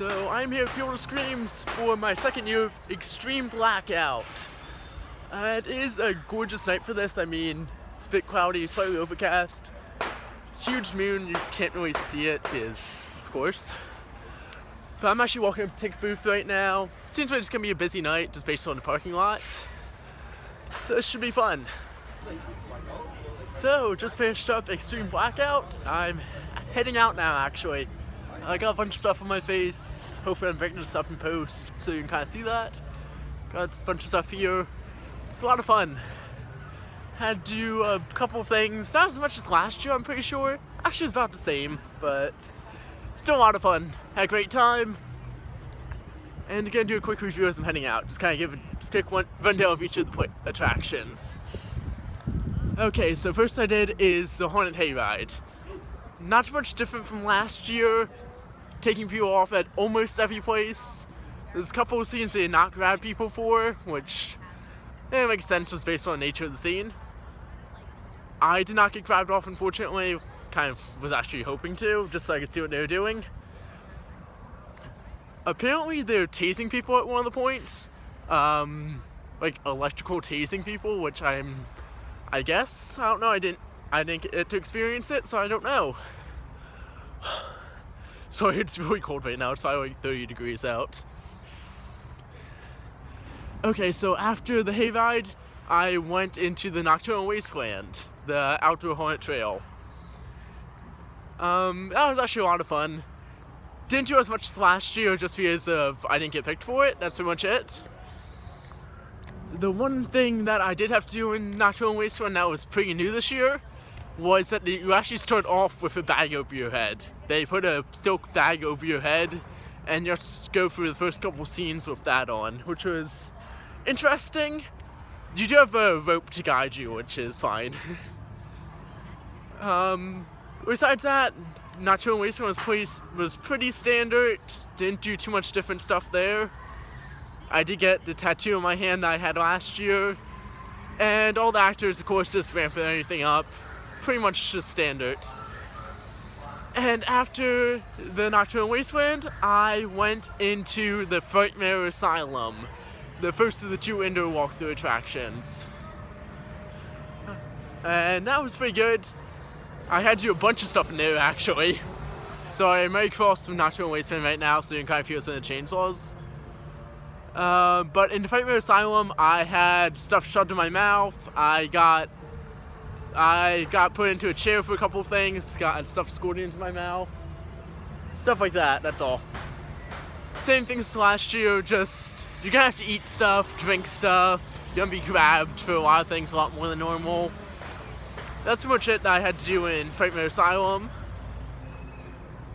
So I'm here at Field of Screams for my second year of Extreme Blackout. It is a gorgeous night for this. I mean, it's a bit cloudy, slightly overcast. Huge moon, you can't really see it because, of course. But I'm actually walking up to Ticket Booth right now. Seems like it's gonna be a busy night just based on the parking lot. So it should be fun. So, just finished up Extreme Blackout. I'm heading out now actually. I got a bunch of stuff on my face. Hopefully I'm breaking this up in post so you can kind of see that. Got a bunch of stuff here. It's a lot of fun. Had to do a couple of things, not as much as last year I'm pretty sure. Actually it's about the same, but still a lot of fun. Had a great time. And again, do a quick review as I'm heading out. Just kind of give a quick rundown of each of the attractions. Okay, so first I did is the Haunted Hayride. Not much different from last year. Taking people off at almost every place. There's a couple of scenes they did not grab people for, which makes sense just based on the nature of the scene. I did not get grabbed off, unfortunately. Kind of was actually hoping to, just so I could see what they were doing. Apparently they're tasing people at one of the points. Like electrical tasing people, which I guess, I don't know, I didn't get to experience it, so I don't know. Sorry, it's really cold right now, it's probably like 30 degrees out. Okay, so after the hayride, I went into the Nocturnal Wasteland, the outdoor haunted trail. That was actually a lot of fun. Didn't do as much as last year just because I didn't get picked for it, that's pretty much it. The one thing that I did have to do in Nocturnal Wasteland that was pretty new this year was that you actually start off with a bag over your head. They put a silk bag over your head and you have to go through the first couple scenes with that on, which was interesting. You do have a rope to guide you, which is fine. Besides that, Nocturnal Wasteland was pretty standard. Didn't do too much different stuff there. I did get the tattoo on my hand that I had last year, and all the actors, of course, just ramping everything up. Pretty much just standard. And after the Nocturnal Wasteland, I went into the Frightmare Asylum, the first of the two indoor walkthrough attractions. And that was pretty good. I had to do a bunch of stuff in there, actually. So I'm very cross from Nocturnal Wasteland right now, so you can kind of feel some of the chainsaws. But in the Frightmare Asylum, I had stuff shoved in my mouth. I got put into a chair for a couple things, got stuff squirted into my mouth. Stuff like that, that's all. Same things as last year, just you're gonna have to eat stuff, drink stuff, you're gonna be grabbed for a lot of things a lot more than normal. That's pretty much it that I had to do in Frightmare Asylum.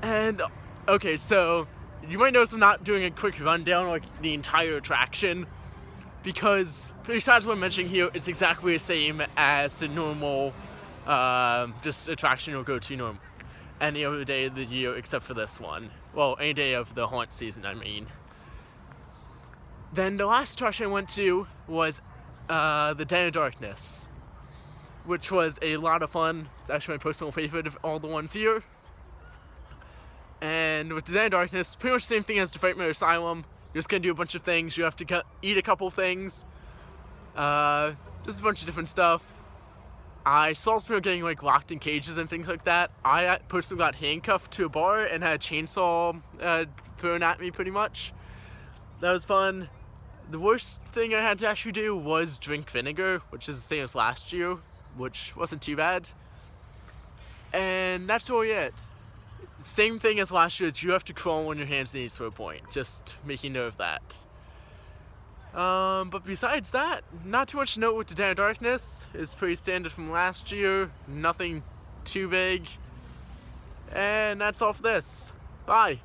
And, okay, so you might notice I'm not doing a quick rundown of like the entire attraction, because besides what I'm mentioning here, it's exactly the same as the normal just attraction you'll go to normal any other day of the year except for this one. Well, any day of the haunt season, I mean. Then the last attraction I went to was the Den of Darkness, which was a lot of fun. It's actually my personal favorite of all the ones here. And with the Den of Darkness, pretty much the same thing as the Frightmare Asylum. You're just gonna do a bunch of things. You have to eat a couple things. Just a bunch of different stuff. I saw some people getting like locked in cages and things like that. I personally got handcuffed to a bar and had a chainsaw thrown at me pretty much. That was fun. The worst thing I had to actually do was drink vinegar, which is the same as last year, which wasn't too bad. And that's really it. Same thing as last year, that you have to crawl on your hands and knees for a point, just making note of that. But besides that, not too much to note with the Den of Darkness. It's pretty standard from last year, nothing too big. And that's all for this. Bye!